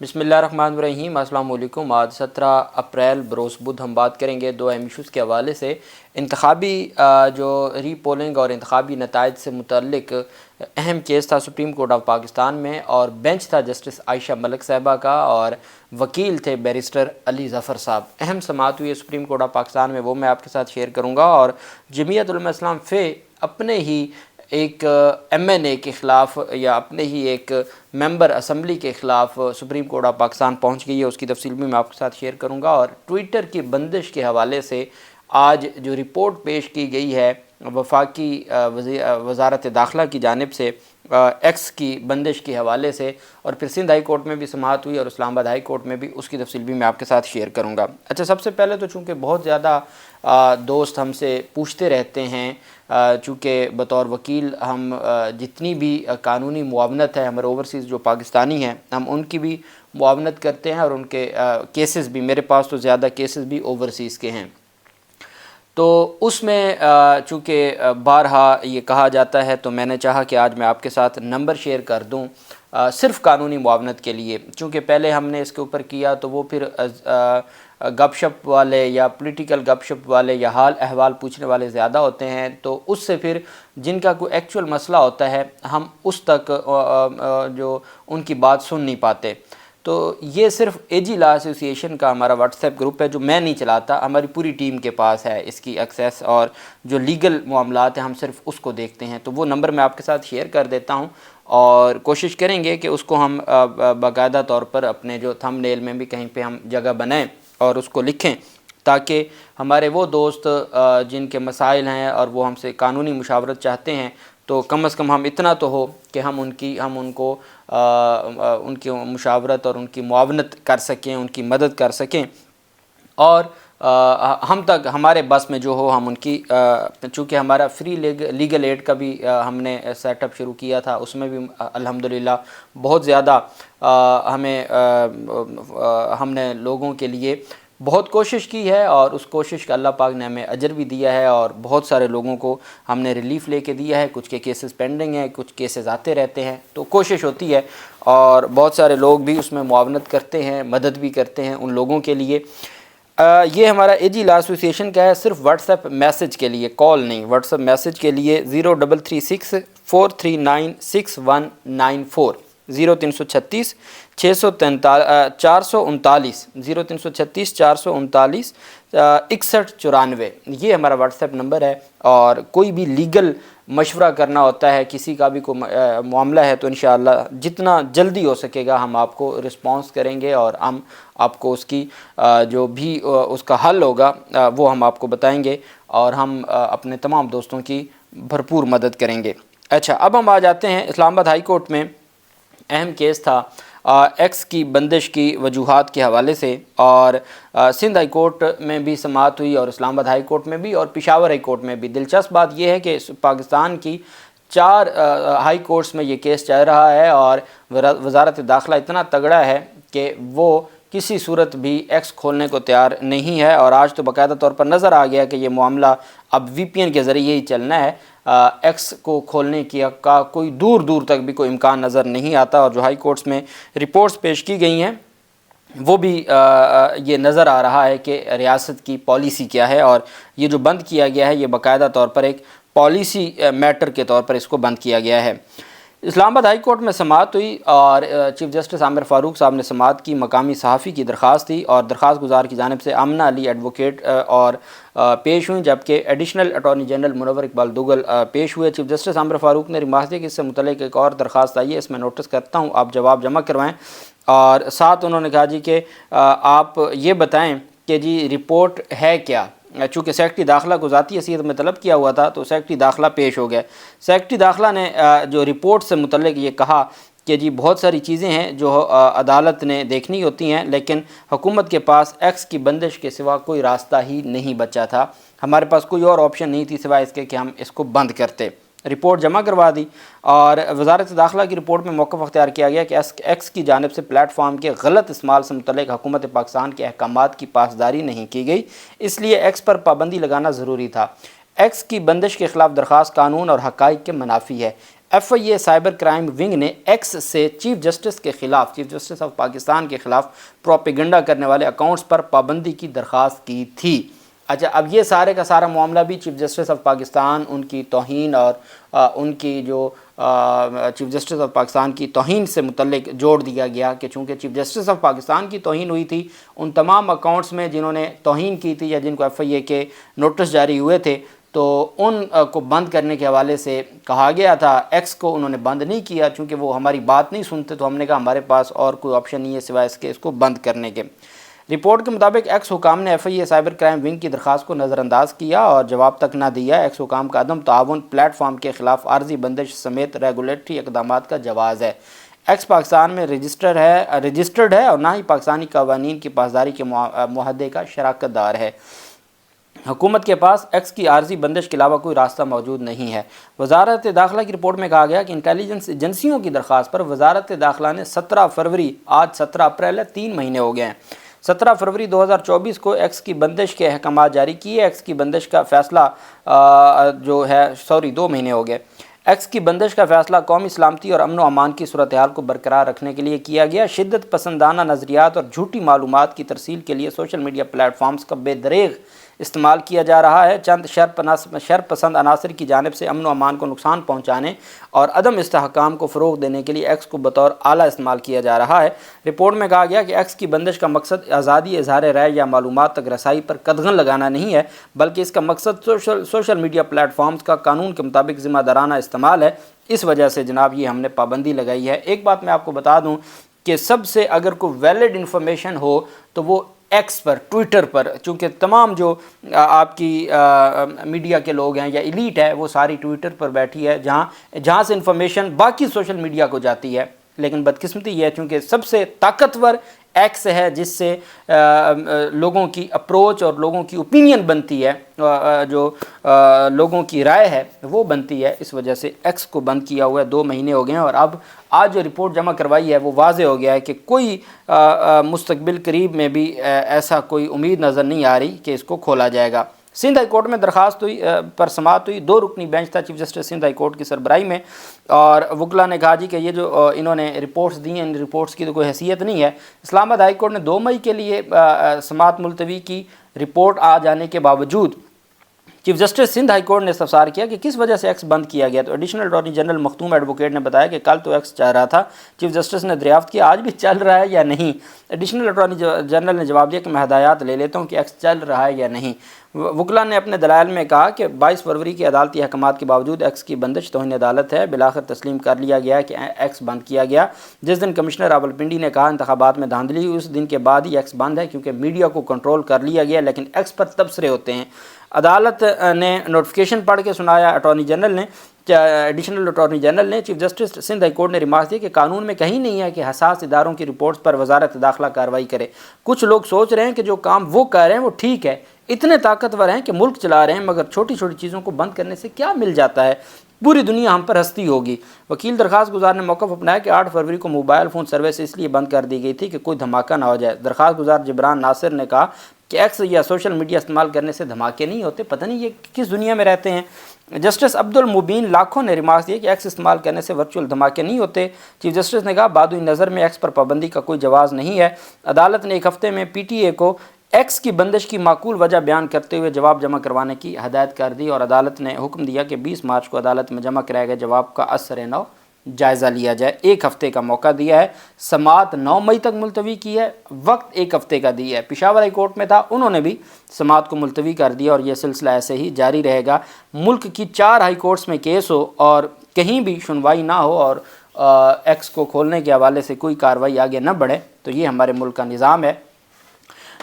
بسم اللہ الرحمن الرحیم۔ السلام علیکم۔ آج 17 اپریل بروز بدھ ہم بات کریں گے دو اہم ایشوز کے حوالے سے، انتخابی جو ری پولنگ اور انتخابی نتائج سے متعلق اہم کیس تھا سپریم کورٹ آف پاکستان میں، اور بینچ تھا جسٹس عائشہ ملک صاحبہ کا، اور وکیل تھے بیرسٹر علی ظفر صاحب۔ اہم سماعت ہوئی ہے سپریم کورٹ آف پاکستان میں، وہ میں آپ کے ساتھ شیئر کروں گا۔ اور جمعیت علماء اسلام اپنے ہی ایک ایم این اے کے خلاف یا اپنے ہی ایک ممبر اسمبلی کے خلاف سپریم کورٹ آف پاکستان پہنچ گئی ہے، اس کی تفصیل بھی میں آپ کے ساتھ شیئر کروں گا۔ اور ٹویٹر کی بندش کے حوالے سے آج جو رپورٹ پیش کی گئی ہے وفاقی وزارت داخلہ کی جانب سے ایکس کی بندش کے حوالے سے، اور پھر سندھ ہائی کورٹ میں بھی سماعت ہوئی اور اسلام آباد ہائی کورٹ میں بھی، اس کی تفصیل بھی میں آپ کے ساتھ شیئر کروں گا۔ اچھا، سب سے پہلے تو چونکہ بہت زیادہ دوست ہم سے پوچھتے رہتے ہیں، چونکہ بطور وکیل ہم جتنی بھی قانونی معاونت ہے ہمارے اوورسیز جو پاکستانی ہیں، ہم ان کی بھی معاونت کرتے ہیں، اور ان کے کیسز بھی، میرے پاس تو زیادہ کیسز بھی اوورسیز کے ہیں، تو اس میں چونکہ بارہا یہ کہا جاتا ہے، تو میں نے چاہا کہ آج میں آپ کے ساتھ نمبر شیئر کر دوں صرف قانونی معاونت کے لیے، چونکہ پہلے ہم نے اس کے اوپر کیا تو وہ پھر گپ شپ والے یا پولیٹیکل گپ شپ والے یا حال احوال پوچھنے والے زیادہ ہوتے ہیں، تو اس سے پھر جن کا کوئی ایکچول مسئلہ ہوتا ہے ہم اس تک جو ان کی بات سن نہیں پاتے۔ تو یہ صرف اے جی لا ایسوسی ایشن کا ہمارا واٹس ایپ گروپ ہے جو میں نہیں چلاتا، ہماری پوری ٹیم کے پاس ہے اس کی ایکسیس، اور جو لیگل معاملات ہیں ہم صرف اس کو دیکھتے ہیں، تو وہ نمبر میں آپ کے ساتھ شیئر کر دیتا ہوں، اور کوشش کریں گے کہ اس کو ہم باقاعدہ طور پر اپنے جو تھم نیل میں بھی کہیں پہ ہم جگہ بنائیں اور اس کو لکھیں، تاکہ ہمارے وہ دوست جن کے مسائل ہیں اور وہ ہم سے قانونی مشاورت چاہتے ہیں، تو کم از کم ہم اتنا تو ہو کہ ہم ان کو ان کی مشاورت اور ان کی معاونت کر سکیں، ان کی مدد کر سکیں، اور ہم تک ہمارے بس میں جو ہو ہم ان کی، چونکہ ہمارا فری لیگل ایڈ کا بھی ہم نے سیٹ اپ شروع کیا تھا، اس میں بھی الحمدللہ بہت زیادہ ہم نے لوگوں کے لیے بہت کوشش کی ہے، اور اس کوشش کا اللہ پاک نے ہمیں اجر بھی دیا ہے، اور بہت سارے لوگوں کو ہم نے ریلیف لے کے دیا ہے، کچھ کے کیسز پینڈنگ ہیں، کچھ کیسز آتے رہتے ہیں، تو کوشش ہوتی ہے، اور بہت سارے لوگ بھی اس میں معاونت کرتے ہیں، مدد بھی کرتے ہیں ان لوگوں کے لیے۔ یہ ہمارا اے جی لا ایسوسی ایشن کا ہے، صرف واٹس ایپ میسج کے لیے، کال نہیں، واٹس ایپ میسج کے لیے 0336 4396194 0336 439 0336 439 6194 یہ ہمارا واٹس ایپ نمبر ہے، اور کوئی بھی لیگل مشورہ کرنا ہوتا ہے، کسی کا بھی کوئی معاملہ ہے، تو انشاءاللہ جتنا جلدی ہو سکے گا ہم آپ کو رسپانس کریں گے، اور ہم آپ کو اس کی جو بھی اس کا حل ہوگا وہ ہم آپ کو بتائیں گے، اور ہم اپنے تمام دوستوں کی بھرپور مدد کریں گے۔ اچھا، اب ہم آ جاتے ہیں اسلام آباد ہائی کورٹ میں اہم کیس تھا ایکس کی بندش کی وجوہات کے حوالے سے، اور سندھ ہائی کورٹ میں بھی سماعت ہوئی، اور اسلام آباد ہائی کورٹ میں بھی، اور پشاور ہائی کورٹ میں بھی۔ دلچسپ بات یہ ہے کہ پاکستان کی 4 ہائی کورٹس میں یہ کیس چل رہا ہے، اور وزارت داخلہ اتنا تگڑا ہے کہ وہ کسی صورت بھی ایکس کھولنے کو تیار نہیں ہے، اور آج تو باقاعدہ طور پر نظر آ گیا کہ یہ معاملہ اب وی پی این کے ذریعے ہی چلنا ہے، ایکس کو کھولنے کا کوئی دور دور تک بھی کوئی امکان نظر نہیں آتا، اور جو ہائی کورٹس میں رپورٹس پیش کی گئی ہیں وہ بھی یہ نظر آ رہا ہے کہ ریاست کی پالیسی کیا ہے، اور یہ جو بند کیا گیا ہے یہ باقاعدہ طور پر ایک پالیسی میٹر کے طور پر اس کو بند کیا گیا ہے۔ اسلام آباد ہائی کورٹ میں سماعت ہوئی، اور چیف جسٹس عامر فاروق صاحب نے سماعت کی۔ مقامی صحافی کی درخواست تھی، اور درخواست گزار کی جانب سے آمنہ علی ایڈوکیٹ اور پیش ہوئیں، جبکہ ایڈیشنل اٹارنی جنرل منور اقبال دوگل پیش ہوئے۔ چیف جسٹس عامر فاروق نے ریمارک دیا کہ اس سے متعلق ایک اور درخواست آئی ہے، اس میں نوٹس کرتا ہوں، آپ جواب جمع کروائیں، اور ساتھ انہوں نے کہا جی کہ آپ یہ بتائیں کہ جی رپورٹ ہے کیا، چونکہ سیکرٹری داخلہ کو ذاتی حیثیت میں طلب کیا ہوا تھا، تو سیکرٹری داخلہ پیش ہو گیا۔ سیکرٹری داخلہ نے جو رپورٹ سے متعلق یہ کہا کہ جی بہت ساری چیزیں ہیں جو عدالت نے دیکھنی ہوتی ہیں، لیکن حکومت کے پاس ایکس کی بندش کے سوا کوئی راستہ ہی نہیں بچا تھا، ہمارے پاس کوئی اور آپشن نہیں تھی سوائے اس کے کہ ہم اس کو بند کرتے۔ رپورٹ جمع کروا دی، اور وزارت داخلہ کی رپورٹ میں موقف اختیار کیا گیا کہ ایکس کی جانب سے پلیٹ فارم کے غلط استعمال سے متعلق حکومت پاکستان کے احکامات کی پاسداری نہیں کی گئی، اس لیے ایکس پر پابندی لگانا ضروری تھا۔ ایکس کی بندش کے خلاف درخواست قانون اور حقائق کے منافی ہے۔ FIA سائبر کرائم ونگ نے ایکس سے چیف جسٹس کے خلاف، چیف جسٹس آف پاکستان کے خلاف پروپیگنڈا کرنے والے اکاؤنٹس پر پابندی کی درخواست کی تھی۔ اچھا، اب یہ سارے کا سارا معاملہ بھی چیف جسٹس آف پاکستان، ان کی توہین اور ان کی جو چیف جسٹس آف پاکستان کی توہین سے متعلق جوڑ دیا گیا کہ چونکہ چیف جسٹس آف پاکستان کی توہین ہوئی تھی، ان تمام اکاؤنٹس میں جنہوں نے توہین کی تھی یا جن کو FIA کے نوٹس جاری ہوئے تھے تو ان کو بند کرنے کے حوالے سے کہا گیا تھا۔ ایکس کو انہوں نے بند نہیں کیا چونکہ وہ ہماری بات نہیں سنتے، تو ہم نے کہا ہمارے پاس اور کوئی آپشن نہیں ہے سوائے اس کے اس کو بند کرنے کے۔ رپورٹ کے مطابق ایکس حکام نے FIA سائبر کرائم ونگ کی درخواست کو نظر انداز کیا اور جواب تک نہ دیا۔ ایکس حکام کا عدم تعاون پلیٹ فارم کے خلاف عارضی بندش سمیت ریگولیٹری اقدامات کا جواز ہے۔ ایکس پاکستان میں رجسٹرڈ ہے اور نہ ہی پاکستانی قوانین کی پاسداری کے معاہدے کا شراکت دار ہے۔ حکومت کے پاس ایکس کی عارضی بندش کے علاوہ کوئی راستہ موجود نہیں ہے۔ وزارت داخلہ کی رپورٹ میں کہا گیا کہ انٹیلیجنس ایجنسیوں کی درخواست پر وزارت داخلہ نے 17 فروری، آج 17 اپریل ہے، 3 مہینے ہو گئے ہیں، 17 فروری 2024 کو ایکس کی بندش کے احکامات جاری کیے۔ ایکس کی بندش کا فیصلہ 2 مہینے ہو گئے۔ ایکس کی بندش کا فیصلہ قومی سلامتی اور امن و امان کی صورتحال کو برقرار رکھنے کے لیے کیا گیا۔ شدت پسندانہ نظریات اور جھوٹی معلومات کی ترسیل کے لیے سوشل میڈیا پلیٹ فارمز کا بے دریغ استعمال کیا جا رہا ہے۔ چند شر پسند عناصر کی جانب سے امن و امان کو نقصان پہنچانے اور عدم استحکام کو فروغ دینے کے لیے ایکس کو بطور آلہ استعمال کیا جا رہا ہے۔ رپورٹ میں کہا گیا کہ ایکس کی بندش کا مقصد آزادی اظہار رائے یا معلومات تک رسائی پر قدغن لگانا نہیں ہے، بلکہ اس کا مقصد سوشل میڈیا پلیٹ فارمز کا قانون کے مطابق ذمہ دارانہ استعمال ہے۔ اس وجہ سے جناب یہ ہم نے پابندی لگائی ہے۔ ایک بات میں آپ کو بتا دوں کہ سب سے اگر کوئی ویلڈ انفارمیشن ہو تو وہ ایکس پر، ٹویٹر پر، چونکہ تمام جو آپ کی میڈیا کے لوگ ہیں یا ایلیٹ ہے وہ ساری ٹویٹر پر بیٹھی ہے، جہاں سے انفارمیشن باقی سوشل میڈیا کو جاتی ہے۔ لیکن بدقسمتی یہ ہے چونکہ سب سے طاقتور ایکس ہے جس سے لوگوں کی اپروچ اور لوگوں کی اوپینین بنتی ہے، جو لوگوں کی رائے ہے وہ بنتی ہے۔ اس وجہ سے ایکس کو بند کیا ہوا ہے، 2 مہینے ہو گئے ہیں، اور اب آج جو رپورٹ جمع کروائی ہے وہ واضح ہو گیا ہے کہ کوئی مستقبل قریب میں بھی ایسا کوئی امید نظر نہیں آ رہی کہ اس کو کھولا جائے گا۔ سندھ ہائی کورٹ میں درخواست پر سماعت ہوئی، 2 رکنی بینچ تھا chief justice Sindh high court کی سربراہی میں، اور وکلا نے کہا جی کہ یہ جو انہوں نے رپورٹس دی ہیں ان رپورٹس کی تو کوئی حیثیت نہیں ہے۔ اسلام آباد ہائی کورٹ نے 2 مئی کے لیے سماعت ملتوی کی، رپورٹ آ جانے کے باوجود chief justice Sindh high court نے استفسار کیا کہ کس وجہ سے ایکس بند کیا گیا، تو ایڈیشنل اٹارنی جنرل مختوم ایڈوکیٹ نے بتایا کہ کل تو ایکس چل رہا تھا، چیف جسٹس نے دریافت کیا آج بھی چل رہا ہے یا نہیں۔ ایڈیشنل اٹارنی جنرل نے جواب دیا کہ میں ہدایات لے لیتا ہوں کہ ایکس چل رہا ہے یا نہیں۔ وکلا نے اپنے دلائل میں کہا کہ 22 فروری کے عدالتی احکامات کے باوجود ایکس کی بندش توہین عدالت ہے۔ بالآخر تسلیم کر لیا گیا کہ ایکس بند کیا گیا۔ جس دن کمشنر راولپنڈی نے کہا انتخابات میں دھاندلی ہوئی، اس دن کے بعد ہی ایکس بند ہے کیونکہ میڈیا کو کنٹرول کر لیا گیا، لیکن ایکس پر تبصرے ہوتے ہیں۔ عدالت نے نوٹیفیکیشن پڑھ کے سنایا، ایڈیشنل اٹارنی جنرل نے chief justice Sindh high court نے ریمارک دیا کہ قانون میں کہیں نہیں ہے کہ حساس اداروں کی رپورٹس پر وزارت داخلہ کارروائی کرے۔ کچھ لوگ سوچ رہے ہیں کہ جو کام وہ کر رہے ہیں وہ ٹھیک ہے، اتنے طاقتور ہیں کہ ملک چلا رہے ہیں، مگر چھوٹی چھوٹی چیزوں کو بند کرنے سے کیا مل جاتا ہے، پوری دنیا ہم پر ہستی ہوگی۔ وکیل درخواست گزار نے موقف اپنایا کہ 8 فروری کو موبائل فون سروس اس لیے بند کر دی گئی تھی کہ کوئی دھماکہ نہ ہو جائے۔ درخواست گزار جبران ناصر نے کہا کہ ایکس یا سوشل میڈیا استعمال کرنے سے دھماکے نہیں ہوتے، پتہ نہیں یہ کس دنیا میں رہتے ہیں۔ جسٹس عبد المبین لاکھوں نے ریمارک دیا کہ ایکس استعمال کرنے سے ورچوئل دھماکے نہیں ہوتے۔ چیف جسٹس نے کہا بادوئی نظر میں ایکس پر پابندی کا کوئی جواز نہیں ہے۔ عدالت نے 1 ہفتے میں PTA کو ایکس کی بندش کی معقول وجہ بیان کرتے ہوئے جواب جمع کروانے کی ہدایت کر دی، اور عدالت نے حکم دیا کہ 20 مارچ کو عدالت میں جمع کرائے گئے جواب کا اثر نو جائزہ لیا جائے۔ 1 ہفتے کا موقع دیا ہے، سماعت 9 مئی تک ملتوی کی ہے، وقت 1 ہفتے کا دیا ہے۔ پشاور ہائی کورٹ میں تھا، انہوں نے بھی سماعت کو ملتوی کر دیا، اور یہ سلسلہ ایسے ہی جاری رہے گا۔ ملک کی 4 ہائی کورٹس میں کیس ہو اور کہیں بھی سنوائی نہ ہو اور ایکس کو کھولنے کے حوالے سے کوئی کارروائی آگے نہ بڑھے، تو یہ ہمارے ملک کا نظام ہے۔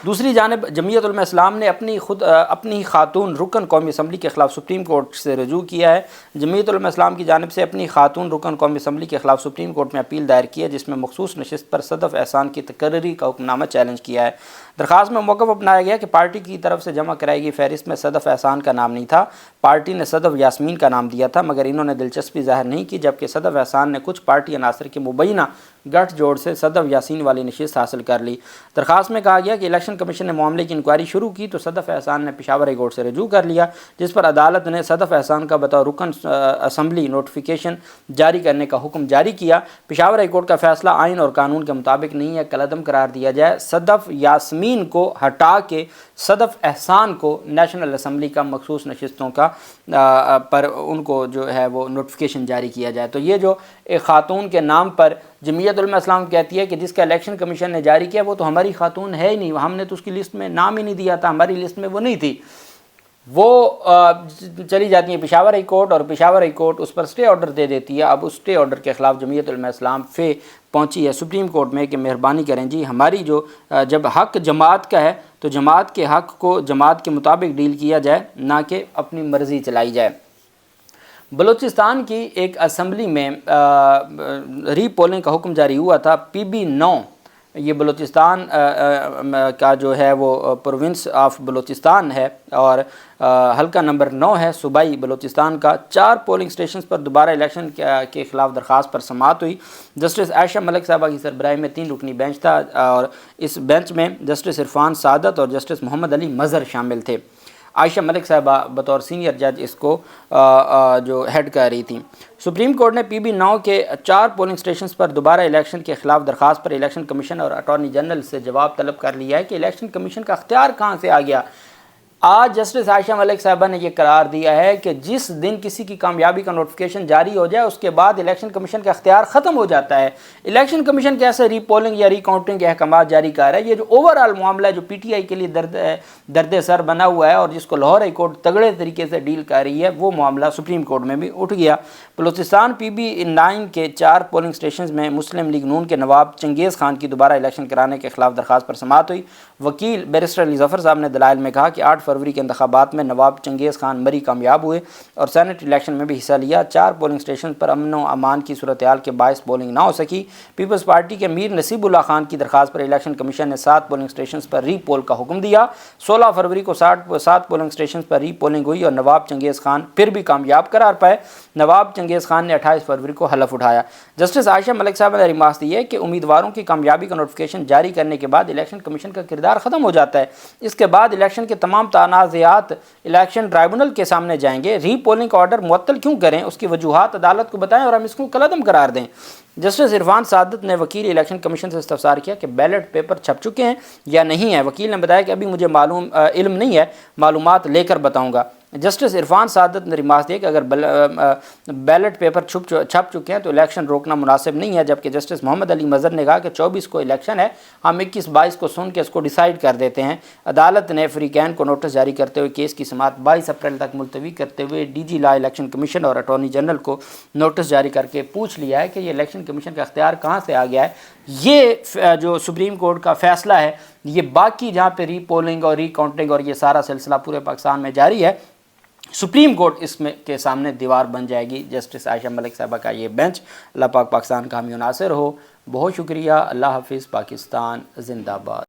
دوسری جانب جمعیت علماء اسلام نے اپنی خاتون رکن قومی اسمبلی کے خلاف سپریم کورٹ سے رجوع کیا ہے۔ جمعیت علماء اسلام کی جانب سے اپنی خاتون رکن قومی اسمبلی کے خلاف سپریم کورٹ میں اپیل دائر کی ہے، جس میں مخصوص نشست پر صدف احسان کی تقرری کا حکم نامہ چیلنج کیا ہے۔ درخواست میں موقف اپنایا گیا کہ پارٹی کی طرف سے جمع کرائی گئی فہرست میں صدف احسان کا نام نہیں تھا، پارٹی نے صدف یاسمین کا نام دیا تھا، مگر انہوں نے دلچسپی ظاہر نہیں کی، جبکہ صدف احسان نے کچھ پارٹی عناصر کے مبینہ گٹھ جوڑ سے صدف یاسین والی نشست حاصل کر لی۔ درخواست میں کہا گیا کہ الیکشن الیکشن کمیشن نے معاملے کی انکوائری شروع کی تو صدف احسان نے پشاور ہائی کورٹ سے رجوع کر لیا، جس پر عدالت نے صدف احسان کا بطور رکن اسمبلی نوٹیفیکیشن جاری کرنے کا حکم جاری کیا۔ پشاور ہائی کورٹ کا فیصلہ آئین اور قانون کے مطابق نہیں ہے، کالعدم قرار دیا جائے۔ صدف یاسمین کو ہٹا کے صدف احسان کو نیشنل اسمبلی کا مخصوص نشستوں کا پر ان کو جو ہے وہ نوٹیفیکیشن جاری کیا جائے۔ تو یہ جو ایک خاتون کے نام پر جمعیت علماء اسلام کہتی ہے کہ جس کا الیکشن کمیشن نے جاری کیا وہ تو ہماری خاتون ہے ہی نہیں، ہم نے تو اس کی لسٹ میں نام ہی نہیں دیا تھا، ہماری لسٹ میں وہ نہیں تھی، وہ چلی جاتی ہیں پشاور ہائی کورٹ اور پشاور ہائی کورٹ اس پر سٹے آرڈر دے دیتی ہے۔ اب اس سٹے آرڈر کے خلاف جمعیت علماء اسلام پہنچی ہے سپریم کورٹ میں کہ مہربانی کریں جی، ہماری جو جب حق جماعت کا ہے تو جماعت کے حق کو جماعت کے مطابق ڈیل کیا جائے، نہ کہ اپنی مرضی چلائی جائے۔ بلوچستان کی ایک اسمبلی میں ری پولنگ کا حکم جاری ہوا تھا، PB9 یہ بلوچستان کا جو ہے وہ پروونس آف بلوچستان ہے اور حلقہ نمبر 9 ہے صوبائی بلوچستان کا۔ 4 پولنگ سٹیشنز پر دوبارہ الیکشن کے خلاف درخواست پر سماعت ہوئی۔ جسٹس عائشہ ملک صاحبہ کی سربراہی میں 3 رکنی بینچ تھا اور اس بینچ میں جسٹس عرفان سعادت اور جسٹس محمد علی مظہر شامل تھے۔ عائشہ ملک صاحبہ بطور سینئر جج اس کو جو ہیڈ کر رہی تھیں۔ سپریم کورٹ نے PB9 کے 4 پولنگ سٹیشنز پر دوبارہ الیکشن کے خلاف درخواست پر الیکشن کمیشن اور اٹارنی جنرل سے جواب طلب کر لیا ہے کہ الیکشن کمیشن کا اختیار کہاں سے آ گیا۔ آج جسٹس عائشہ ملک صاحبہ نے یہ قرار دیا ہے کہ جس دن کسی کی کامیابی کا نوٹیفیکیشن جاری ہو جائے اس کے بعد الیکشن کمیشن کا اختیار ختم ہو جاتا ہے۔ الیکشن کمیشن کیسے ری پولنگ یا ری کاؤنٹنگ کے احکامات جاری کر رہا ہے؟ یہ جو اوورآل معاملہ ہے جو PTI کے لیے درد سر بنا ہوا ہے اور جس کو لاہور ہائی کورٹ تگڑے طریقے سے ڈیل کر رہی ہے، وہ معاملہ سپریم کورٹ میں بھی اٹھ گیا۔ بلوچستان PB9 کے 4 پولنگ سٹیشنز میں مسلم لیگ نون کے نواب چنگیز خان کی دوبارہ الیکشن کرانے کے خلاف درخواست پر سماعت ہوئی۔ وکیل بیرسٹر علی ظفر صاحب نے دلائل میں کہا کہ 8 فروری کے انتخابات میں نواب چنگیز خان مری کامیاب ہوئے اور سینٹ الیکشن میں بھی حصہ لیا۔ 4 پولنگ سٹیشن پر امن و امان کی صورتحال کے باعث پولنگ نہ ہو سکی۔ پیپلز پارٹی کے میر نصیب اللہ خان کی درخواست پر الیکشن کمیشن نے 7 پولنگ سٹیشنز پر ری پول کا حکم دیا۔ 16 فروری کو 7 پولنگ سٹیشنز پر ری پولنگ ہوئی اور نواب چنگیز خان پھر بھی کامیاب قرار پائے۔ نواب چنگیز خان نے 28 فروری کو حلف اٹھایا۔ جسٹس عائشہ ملک صاحب نے ریمارکس دی ہے کہ امیدواروں کی کامیابی کا نوٹیفیکیشن جاری کرنے کے بعد الیکشن کمیشن کا کردار ختم ہو جاتا ہے۔ اس کے بعد الیکشن کے تمام تنازعات الیکشن ٹرائبونل کے سامنے جائیں گے۔ ری پولنگ کا آرڈر معطل کیوں کریں، اس کی وجوہات عدالت کو بتائیں اور ہم اس کو کالعدم قرار دیں۔ جسٹس عرفان سعادت نے وکیل الیکشن کمیشن سے استفسار کیا کہ بیلٹ پیپر چھپ چکے ہیں یا نہیں ہیں۔ وکیل نے بتایا کہ ابھی مجھے علم نہیں ہے، معلومات لے کر بتاؤں گا۔ جسٹس عرفان سعادت نے ریمارکس دیا کہ اگر بیلٹ پیپر چھپ چکے ہیں تو الیکشن روکنا مناسب نہیں ہے، جبکہ جسٹس محمد علی مظہر نے کہا کہ 24 کو الیکشن ہے، ہم 21-22 کو سن کے اس کو ڈیسائیڈ کر دیتے ہیں۔ عدالت نے فریقین کو نوٹس جاری کرتے ہوئے کیس کی سماعت 22 اپریل تک ملتوی کرتے ہوئے DG لا الیکشن کمیشن اور اٹارنی جنرل کو نوٹس جاری کر کے پوچھ لیا ہے کہ یہ الیکشن کمیشن کا اختیار کہاں سے آ گیا ہے۔ یہ جو سپریم کورٹ کا فیصلہ ہے، یہ باقی جہاں پہ ری پولنگ اور ری کاؤنٹنگ اور یہ سارا سلسلہ پورے پاکستان میں جاری ہے، سپریم کورٹ اس میں کے سامنے دیوار بن جائے گی۔ جسٹس عائشہ ملک صاحبہ کا یہ بینچ۔ اللہ پاک پاکستان کا حامی و ناصر ہو۔ بہت شکریہ۔ اللہ حافظ۔ پاکستان زندہ باد۔